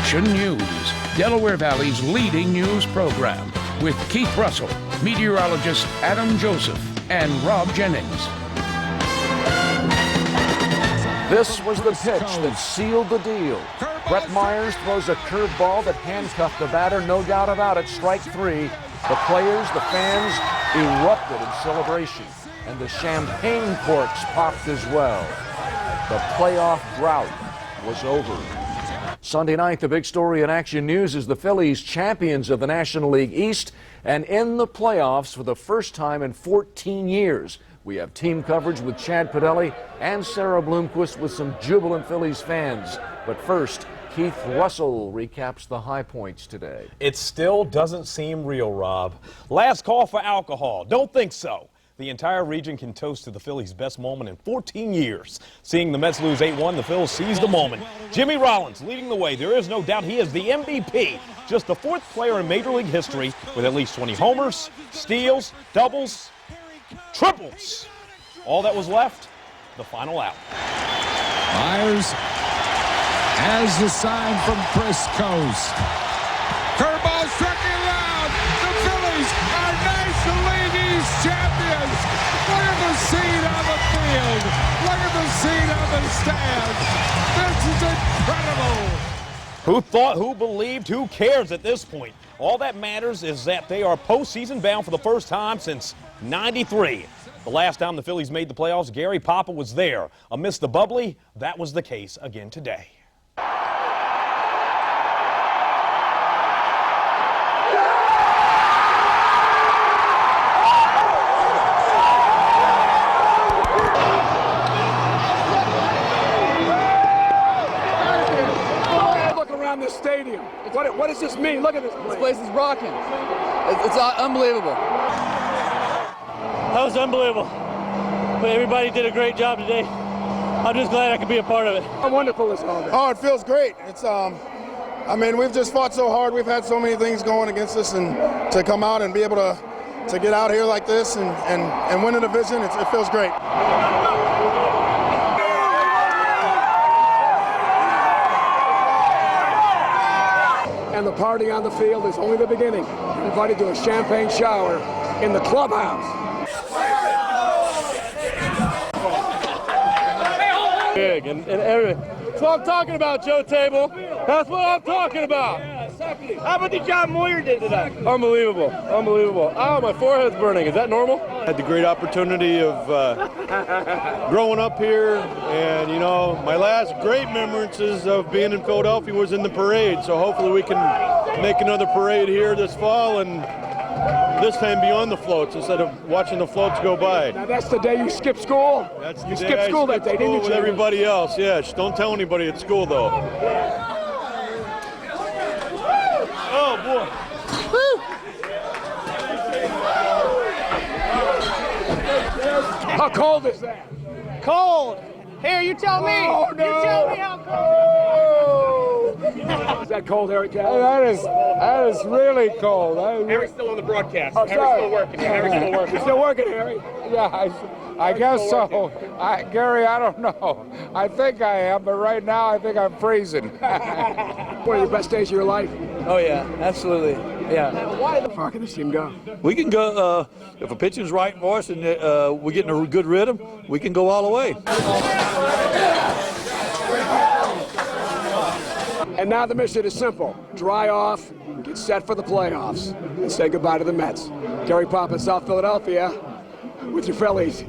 Action News, Delaware Valley's leading news program, with Keith Russell, meteorologist Adam Joseph, and Rob Jennings. This was the pitch that sealed the deal. Brett Myers throws a curveball that handcuffed the batter, no doubt about it, strike three. The players, the fans erupted in celebration, and the champagne corks popped as well. The playoff drought was over. Sunday night, the big story in Action News is the Phillies, champions of the National League East, and in the playoffs for the first time in 14 years. We have team coverage with Chad Padelli and Sarah Bloomquist with some jubilant Phillies fans. But first, Keith Russell recaps the high points today. It still doesn't seem real, Rob. Last call for alcohol. Don't think so. The entire region can toast to the Phillies' best moment in 14 years. Seeing the Mets lose 8-1, the Phils seized the moment. Jimmy Rollins leading the way. There is no doubt he is the MVP. Just the fourth player in Major League history with at least 20 homers, steals, doubles, triples. All that was left, the final out. Myers has the sign from Frisco's. Curveball struck him out. The Phillies are National League East champions. Look at the scene on the field. Look at the scene on the stands. This is incredible. Who thought, who believed, who cares at this point? All that matters is that they are postseason bound for the first time since '93. The last time the Phillies made the playoffs, Gary Papa was there. Amidst the bubbly, that was the case again today. Look around this stadium. What does this mean? Look at this place. This place is rocking. It's unbelievable. That was unbelievable. But everybody did a great job today. I'm just glad I could be a part of it. How wonderful is all that? Oh, it feels great. It's I mean, we've just fought so hard. We've had so many things going against us, and to come out and be able to get out here like this and win a division, it feels great. And the party on the field is only the beginning. We're invited to a champagne shower in the clubhouse. Big and everything. That's what I'm talking about, Joe Table. That's what I'm talking about. How about the job Moyer did today? Unbelievable. Unbelievable. Oh, my forehead's burning. Is that normal? I had the great opportunity of growing up here, and you know, my last great remembrances of being in Philadelphia was in the parade. So hopefully we can make another parade here this fall, and this time beyond the floats instead of watching the floats go by. Now that's the day you skipped school? That's the you day skipped I school that day, didn't you, with everybody else, yeah. Just don't tell anybody at school, though. Oh, boy. How cold is that? Cold. Here, you tell me. Oh, no. You tell me how cold. Is that cold, Harry Cal? That is really cold. Harry's still on the broadcast. Oh, Harry's still working. Harry's still working. You're still working, Harry? Yeah, I guess so. Gary, I don't know. I think I am, but right now I think I'm freezing. One of your best days of your life? Oh yeah, absolutely. Yeah. Why the fuck can this team go? We can go, if a pitching's right for us and we're getting a good rhythm, we can go all the way. And now the mission is simple. Dry off, get set for the playoffs, and say goodbye to the Mets. Gary Pop in South Philadelphia with your Phillies.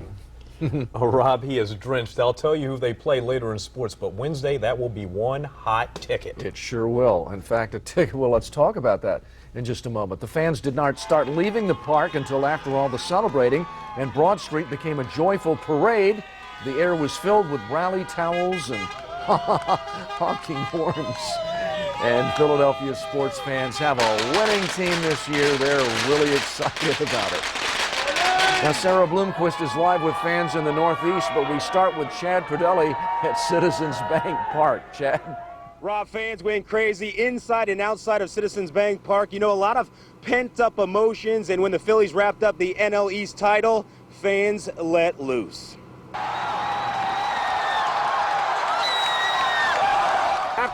Oh, Rob, he is drenched. I'll tell you who they play later in sports, but Wednesday, that will be one hot ticket. It sure will. In fact, a ticket. Well, let's talk about that in just a moment. The fans did not start leaving the park until after all the celebrating, and Broad Street became a joyful parade. The air was filled with rally towels and honking horns. And Philadelphia sports fans have a winning team this year. They're really excited about it. Now, Sarah Bloomquist is live with fans in the Northeast, but we start with Chad Padelli at Citizens Bank Park. Chad? Rob, fans went crazy inside and outside of Citizens Bank Park. You know, a lot of pent-up emotions, and when the Phillies wrapped up the NL East title, fans let loose.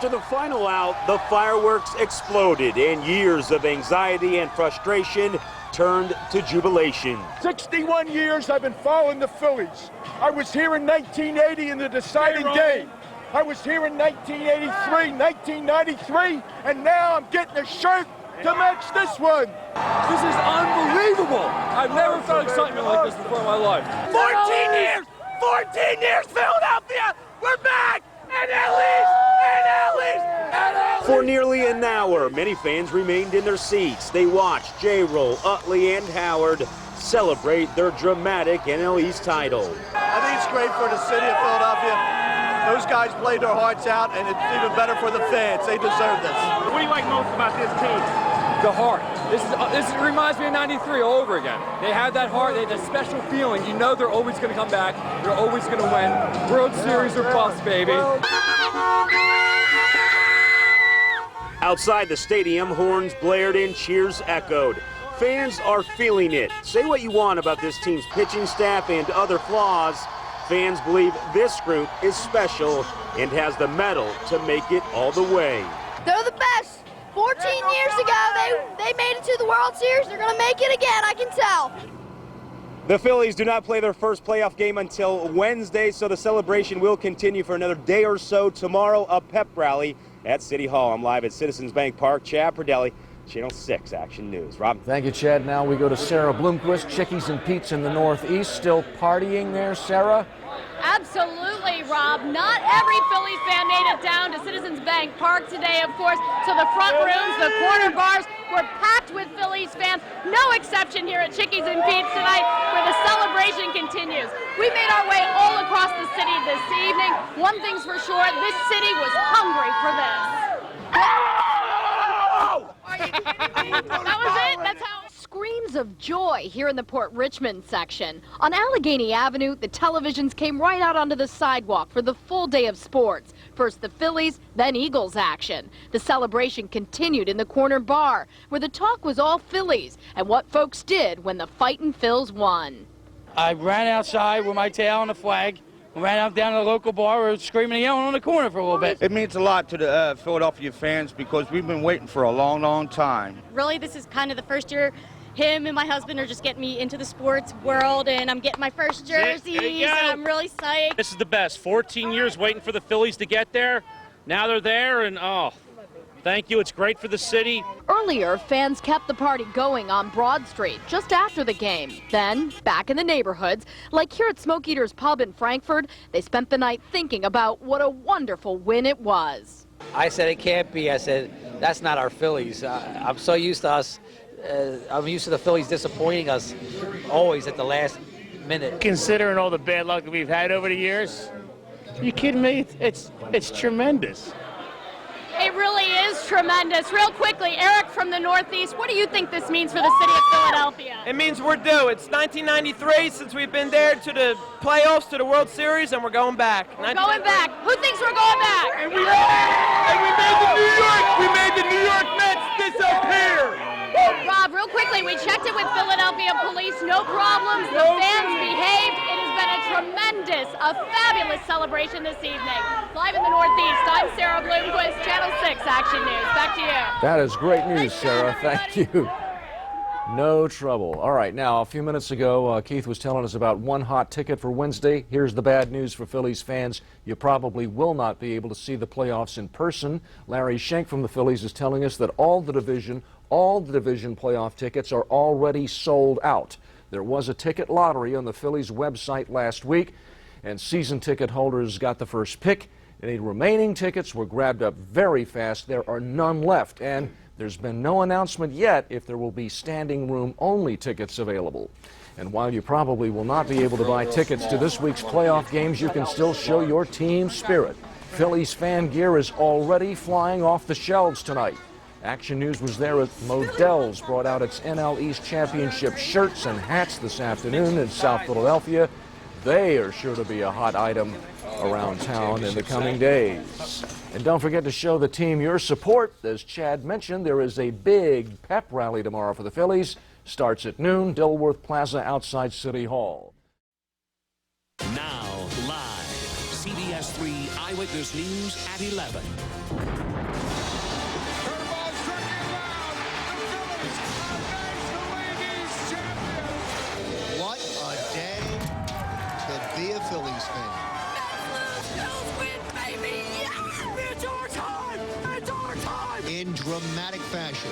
After the final out, the fireworks exploded, and years of anxiety and frustration turned to jubilation. 61 years I've been following the Phillies. I was here in 1980 in the deciding game. I was here in 1983, 1993, and now I'm getting a shirt to match this one. This is unbelievable. I've never felt excitement like this before in my life. 14 years! 14 years, Philadelphia! We're back! For nearly an hour, many fans remained in their seats. They watched J-Roll, Utley, and Howard celebrate their dramatic NL East title. I think it's great for the city of Philadelphia. Those guys played their hearts out, and it's even better for the fans. They deserve this. What do you like most about this team? The heart. This reminds me of '93 all over again. They had that heart. They had that special feeling. You know they're always going to come back. They're always going to win. World Series or bust, baby. Outside the stadium, horns blared and cheers echoed. Fans are feeling it. Say what you want about this team's pitching staff and other flaws. Fans believe this group is special and has the mettle to make it all the way. They're the best. 14 years ago, they made it to the World Series. They're going to make it again, I can tell. The Phillies do not play their first playoff game until Wednesday, so the celebration will continue for another day or so. Tomorrow, a pep rally at City Hall. I'm live at Citizens Bank Park. Chad Perdelli, Channel 6 Action News. Rob. Thank you, Chad. Now we go to Sarah Bloomquist. Chickies and Pete's in the Northeast. Still partying there, Sarah? Absolutely, Rob. Not every Phillies fan made it down to Citizens Bank Park today, of course. So the front rooms, the corner bars were packed with Phillies fans. No exception here at Chickies and Pete's tonight, where the celebration continues. We made our way all across the city this evening. One thing's for sure, this city was hungry for this. Are you kidding me? That was it? That's how. Screams of joy here in the Port Richmond section. On Allegheny Avenue, the televisions came right out onto the sidewalk for the full day of sports. First the Phillies, then Eagles action. The celebration continued in the corner bar, where the talk was all Phillies and what folks did when the Fightin' Phils won. I ran outside with my tail on the flag. Ran out down to the local bar, we were screaming and yelling on the corner for a little bit. It means a lot to the Philadelphia fans because we've been waiting for a long, long time. Really, this is kind of the first year him and my husband are just getting me into the sports world, and I'm getting my first jerseys, and I'm really psyched. This is the best. 14 years waiting for the Phillies to get there. Now they're there, and oh, thank you. It's great for the city. Earlier, fans kept the party going on Broad Street just after the game. Then, back in the neighborhoods, like here at Smoke Eater's Pub in Frankfurt, they spent the night thinking about what a wonderful win it was. I said, it can't be. I said, that's not our Phillies. I'm so used to us. I'm used to the Phillies disappointing us always at the last minute. Considering all the bad luck that we've had over the years, are you kidding me? It's tremendous. It really is tremendous. Real quickly, Eric from the Northeast, what do you think this means for the city of Philadelphia? It means we're due. It's 1993 since we've been there to the playoffs, to the World Series, and we're going back. We're going back. Who thinks we're going back? And we made the New York Mets disappear. Rob, real quickly, we checked it with Philadelphia police. No problems. The fans behaved. It has been a tremendous, a fabulous celebration this evening. Live in the Northeast, I'm Sarah Bloomquist, Channel 6 Action News. Back to you. That is great news, Sarah. Thank you. No trouble. All right, now, a few minutes ago, Keith was telling us about one hot ticket for Wednesday. Here's the bad news for Phillies fans. You probably will not be able to see the playoffs in person. Larry Schenk from the Phillies is telling us that all the division playoff tickets are already sold out. There was a ticket lottery on the Phillies website last week, and season ticket holders got the first pick. Any remaining tickets were grabbed up very fast. There are none left, and there's been no announcement yet if there will be standing room only tickets available. And while you probably will not be able to buy tickets to this week's playoff games, you can still show your team spirit. Phillies fan gear is already flying off the shelves tonight. Action News was there at Modell's, brought out its NL East Championship shirts and hats this afternoon in South Philadelphia. They are sure to be a hot item around town in the coming days. And don't forget to show the team your support. As Chad mentioned, there is a big pep rally tomorrow for the Phillies. Starts at noon, Dilworth Plaza outside City Hall. Now, live, CBS 3 NBC Eyewitness News at 11. What a day to be a Phillies fan. It's our time! It's our time! In dramatic fashion,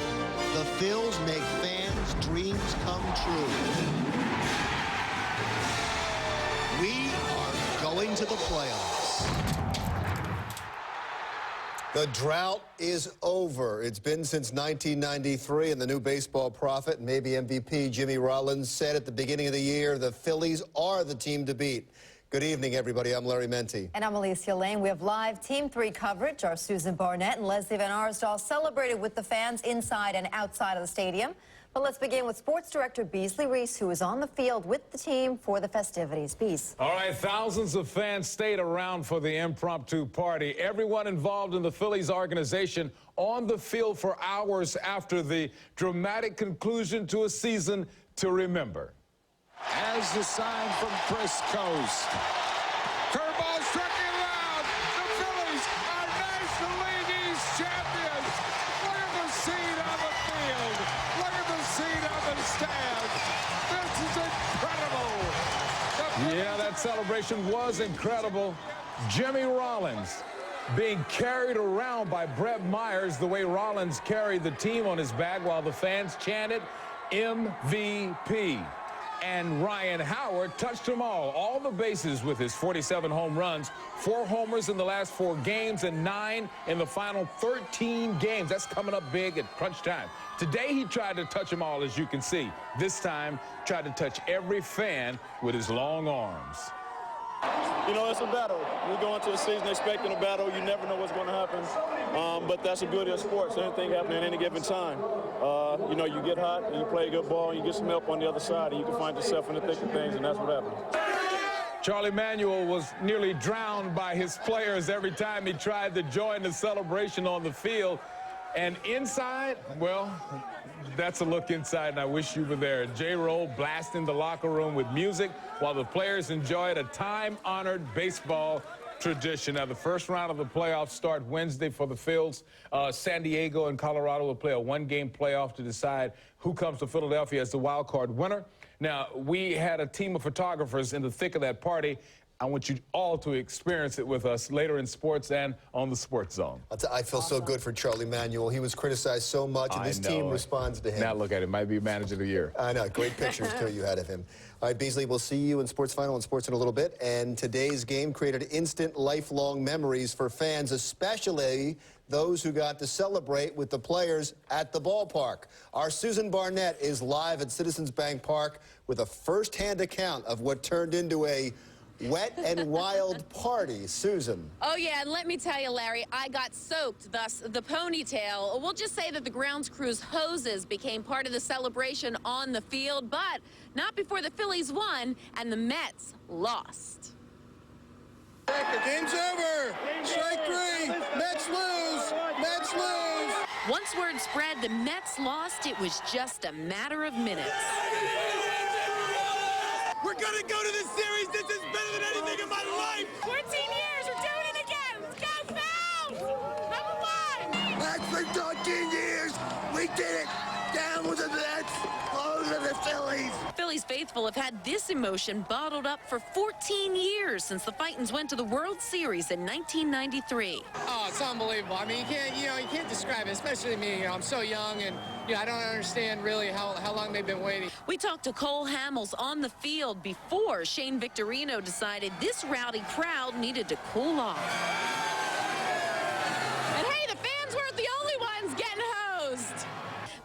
the Phils make fans' dreams come true. We are going to the playoffs. The drought is over. It's been since 1993, and the new baseball prophet and maybe MVP Jimmy Rollins said at the beginning of the year, the Phillies are the team to beat. Good evening, everybody. I'm Larry Menti. And I'm Alicia Lane. We have live Team 3 coverage. Our Susan Barnett and Leslie Van Arsdal celebrated with the fans inside and outside of the stadium. But let's begin with Sports Director Beasley Reese, who is on the field with the team for the festivities. Bees. All right, thousands of fans stayed around for the impromptu party. Everyone involved in the Phillies organization on the field for hours after the dramatic conclusion to a season to remember. As the sign from Chris Coast. Curveball struck him out. The Phillies are National League East champions. Look at the scene on the field. Look at the scene on the stands. This is incredible. Yeah, that celebration was incredible. Jimmy Rollins being carried around by Brett Myers the way Rollins carried the team on his back while the fans chanted MVP. And Ryan Howard touched them all the bases with his 47 home runs, 4 homers in the last 4 games, and 9 in the final 13 games. That's coming up big at crunch time. Today, he tried to touch them all, as you can see. This time, tried to touch every fan with his long arms. You know, it's a battle. We go into the season expecting a battle. You never know what's going to happen. But that's the beauty of sports. Anything happen at any given time. You know, you get hot and you play a good ball and you get some help on the other side and you can find yourself in the thick of things, and that's what happened. Charlie Manuel was nearly drowned by his players every time he tried to join the celebration on the field. And inside, well, that's a look inside, and I wish you were there. J-Roll blasting the locker room with music while the players enjoyed a time-honored baseball tradition. Now, the first round of the playoffs start Wednesday for the Phils. San Diego and Colorado will play a 1-game playoff to decide who comes to Philadelphia as the wild card winner. Now, we had a team of photographers in the thick of that party. I want you all to experience it with us later in sports and on the Sports Zone. I feel so good for Charlie Manuel. He was criticized so much, and this team responds to him. Now look at him. Might be manager of the year. I know. Great pictures, too, you had of him. All right, Beasley, we'll see you in Sports Final and Sports in a little bit. And today's game created instant, lifelong memories for fans, especially those who got to celebrate with the players at the ballpark. Our Susan Barnett is live at Citizens Bank Park with a first-hand account of what turned into a wet and wild party. Susan. Oh, yeah, and let me tell you, Larry, I got soaked, thus the ponytail. We'll just say that the grounds crew's hoses became part of the celebration on the field, but not before the Phillies won and the Mets lost. Game's over. Strike 3. Mets lose. Mets lose. Once word spread the Mets lost, it was just a matter of minutes. We're going to go to this series. This is better than anything in my life. 14 years, we're doing it again. Let's go, Phils! Number 1! That's for 13 years. We did it. Down with the Mets. Over the Phillies. Phillies faithful have had this emotion bottled up for 14 years since the Fightins went to the World Series in 1993. Oh, it's unbelievable. I mean, you can't describe it, especially me. I'm so young, and I don't understand really how long they've been waiting. We talked to Cole Hamels on the field before Shane Victorino decided this rowdy crowd needed to cool off. And hey, the fans weren't the only ones getting hosed.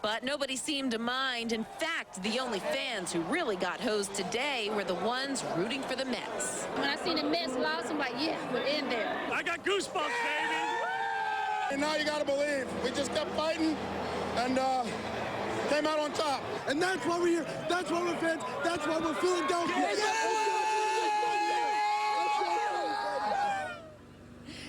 But nobody seemed to mind. In fact, the only fans who really got hosed today were the ones rooting for the Mets. When I seen the Mets lost, I'm like, yeah, we're in there. I got goosebumps, baby. And now you got to believe. We just kept fighting and came out on top. And that's why we're here. That's why we're fans. That's why we're Philadelphia.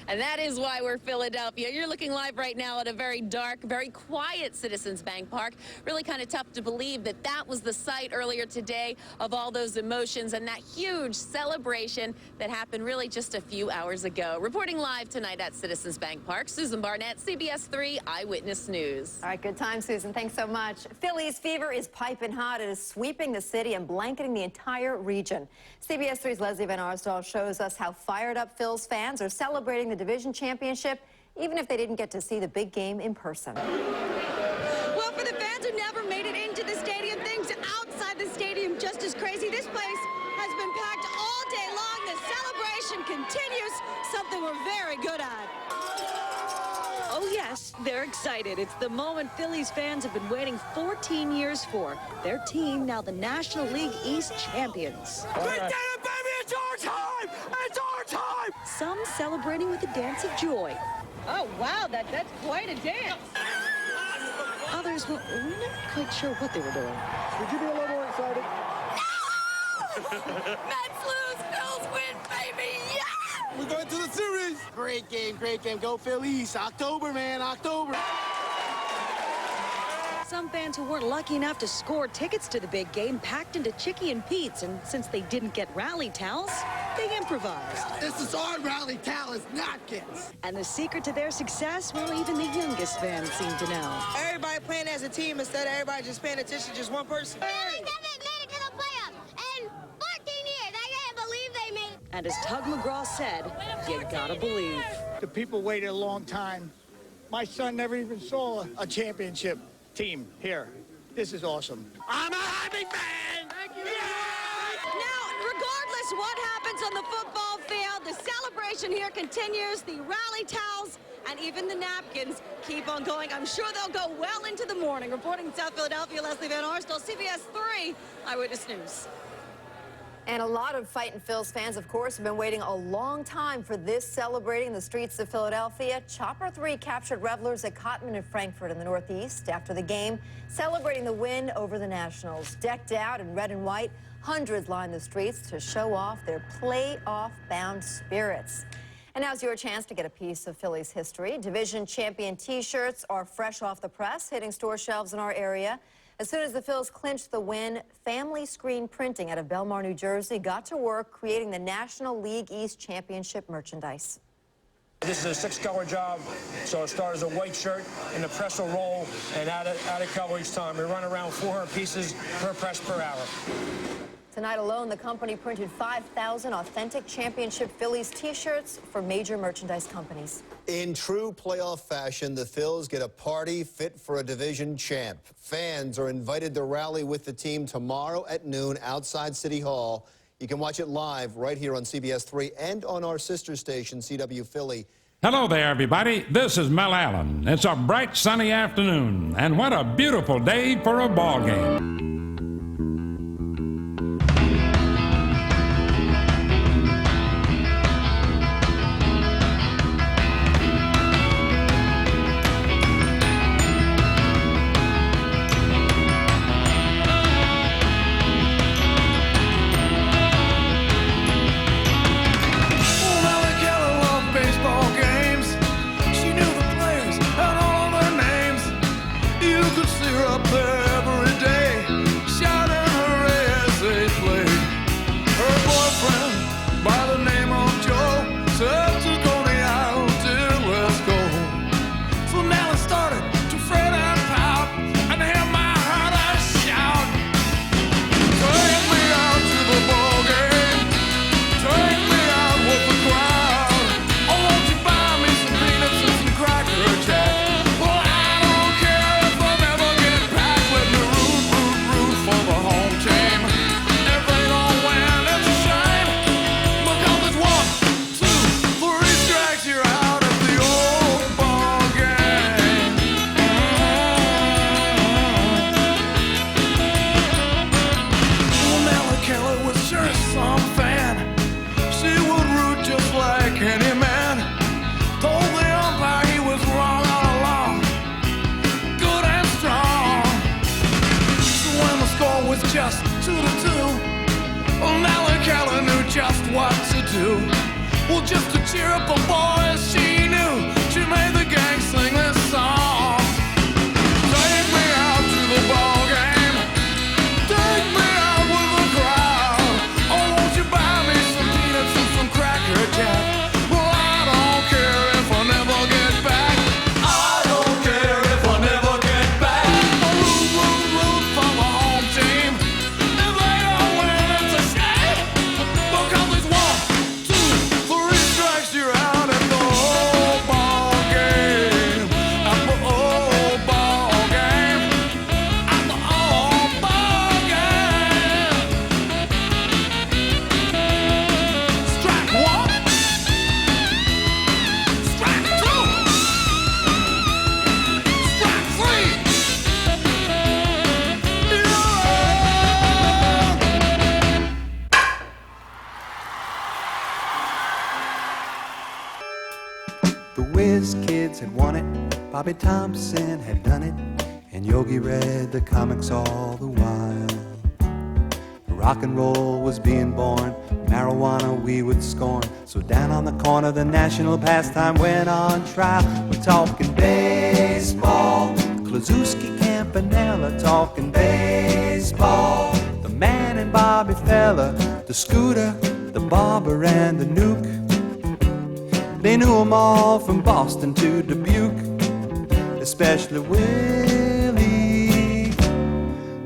And that is why we're Philadelphia. You're looking live right now at a very dark, very quiet Citizens Bank Park. Really kind of tough to believe that that was the site earlier today of all those emotions and that huge celebration that happened really just a few hours ago. Reporting live tonight at Citizens Bank Park, Susan Barnett, CBS 3 Eyewitness News. All right, good time, Susan. Thanks so much. Phillies fever is piping hot. It is sweeping the city and blanketing the entire region. CBS 3's Leslie Van Arsdal shows us how fired up Phils fans are celebrating the division championship, even if they didn't get to see the big game in person. Well, for the fans who never made it into the stadium, things outside the stadium just as crazy. This place has been packed all day long. The celebration continues, something we're very good at. Oh, yes, they're excited. It's the moment Phillies fans have been waiting 14 years for. Their team now the National League East champions. We did it, baby! It's our time! It's our time! Some celebrating with a dance of joy. Oh, wow, that's quite a dance. Others were not quite sure what they were doing. Would you be a little more excited? No! Mets lose, Phils win, baby! Yeah! We're going to the series. Great game. Go Phillies. October, man, October. Some fans who weren't lucky enough to score tickets to the big game packed into Chicky and Pete's, and since they didn't get rally towels, they improvised. This is our rally towel, it's napkins. And the secret to their success, well, even the youngest fans seem to know. Everybody playing as a team instead of everybody just paying attention to just one person. Phillies haven't made it to the playoffs in 14 years. I can't believe they made it. And as Tug McGraw said, you gotta believe. The people waited a long time. My son never even saw a championship team here. This is awesome. I'm a happy fan! Thank you! Now, regardless what happens on the football field, the celebration here continues. The rally towels and even the napkins keep on going. I'm sure they'll go well into the morning. Reporting in South Philadelphia, Leslie Van Arsdal, CBS 3 Eyewitness News. And a lot of Fightin' Phils fans, of course, have been waiting a long time for this, celebrating the streets of Philadelphia. Chopper 3 captured revelers at Cotman and Frankfurt in the Northeast after the game, celebrating the win over the Nationals. Decked out in red and white, hundreds lined the streets to show off their playoff-bound spirits. And now's your chance to get a piece of Phillies history. Division champion T-shirts are fresh off the press, hitting store shelves in our area. As soon as the Phils clinched the win, Family Screen Printing out of Belmar, New Jersey, got to work creating the National League East Championship merchandise. This is a 6-color job, so it started as a white shirt, and the press will roll and add a color each time. We run around 400 pieces per press per hour. Tonight alone, the company printed 5,000 authentic championship Phillies T-shirts for major merchandise companies. In true playoff fashion, the Phils get a party fit for a division champ. Fans are invited to rally with the team tomorrow at noon outside City Hall. You can watch it live right here on CBS 3 and on our sister station, CW Philly. Hello there, everybody. This is Mel Allen. It's a bright, sunny afternoon, and what a beautiful day for a ball game. Just 2-2. Well, now Keller knew just what to do. Well, just to cheer up the boys, she Whiz Kids had won it, Bobby Thompson had done it, and Yogi read the comics all the while. Rock and roll was being born, marijuana we would scorn. So down on the corner the national pastime went on trial. We're talking baseball, Klazuski, Campanella, talking baseball. The Man and Bobby Fella, the Scooter, the Barber and the Nuke. They knew them all from Boston to Dubuque, especially Willie,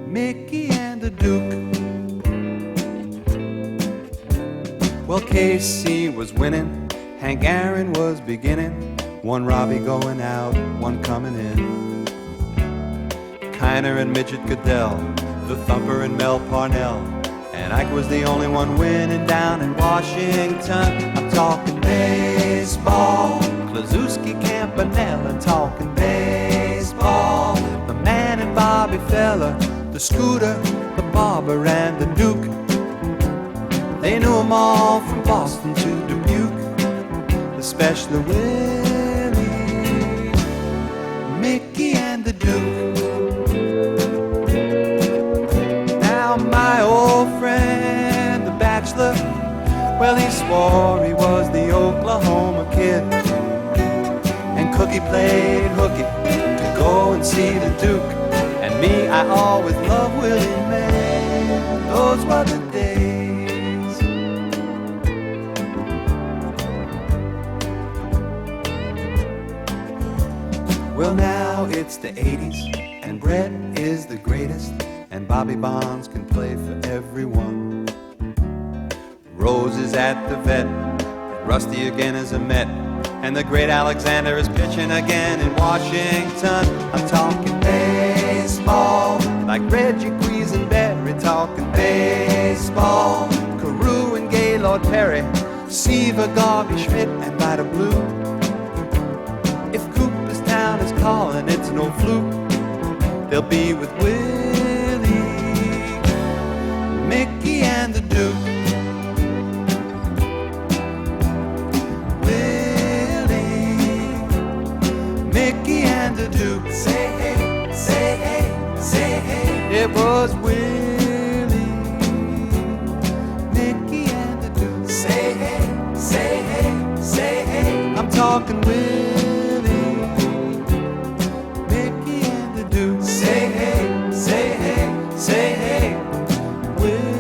Mickey and the Duke. Well, Casey was winning, Hank Aaron was beginning, one Robbie going out, one coming in. Kiner and Midget Goodell, the Thumper and Mel Parnell, and Ike was the only one winning down in Washington. I'm talking baseball, Klazuski, Campanella, talking baseball. The Man and Bobby Fella, the Scooter, the Barber and the Duke. They knew them all from Boston to Dubuque, especially Willie, Mickey and the Duke. Now my old friend, the bachelor, well, he swore he was the Oklahoma Kid, and Cookie played hooky to go and see the Duke. And me, I always loved Willie, man, those were the days. Well, now it's the 80s, and Brett is the greatest, and Bobby Bonds can play for everyone. Rose is at the vet, Rusty again is a Met, and the great Alexander is pitching again in Washington. I'm talking baseball, like Reggie Quisenberry, talking baseball. Carew and Gaylord Perry, Seaver, Garvey, Schmidt, and Vida Blue. If Cooperstown is calling, it's no fluke. They'll be with Willie, Mickey and the Duke. Willie, Mickey and the Duke. Say hey, say hey, say hey. It was Willie, Mickey and the Duke. Say hey, say hey, say hey. I'm talking Willie. Say hey, Willie,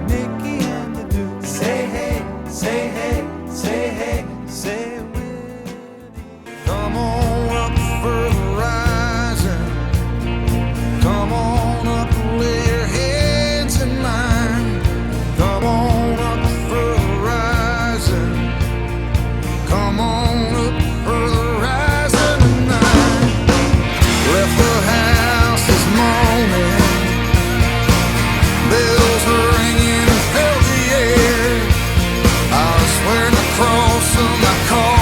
Mickey and the Duke. Say hey, say hey, say hey, say Willie. Come on up for the rising. Come on up and lay your hands in mine. Come on up for the rising. Come on up for the rising tonight. Left the house this morning, bells are ringing, fill the air. I was wearing the cross on my car.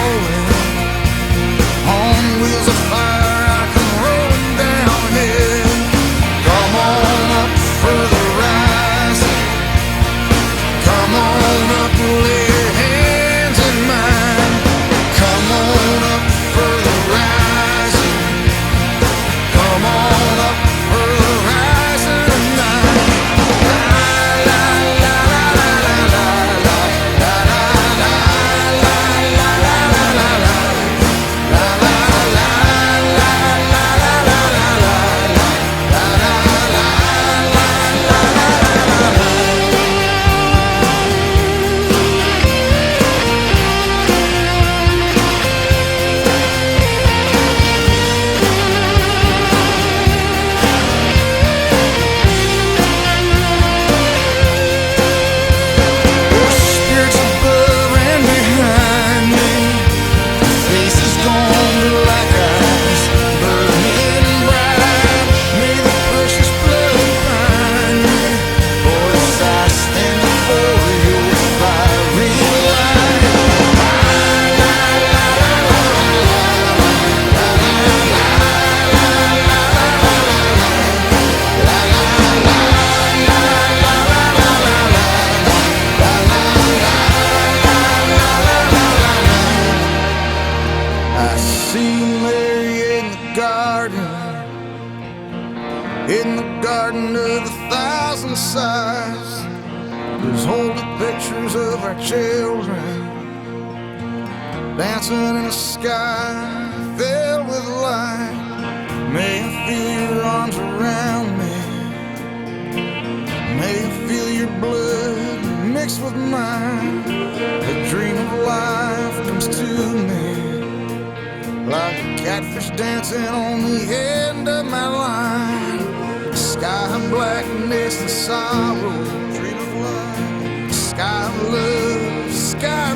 See Mary in the garden of 1,000 sighs. There's holy pictures of our children dancing in a sky filled with light. May I feel your arms around me. May I feel your blood mixed with mine. The dream of life comes to me like a catfish dancing on the end of my line. Sky blackness and sorrow, dream of love. Sky of love, sky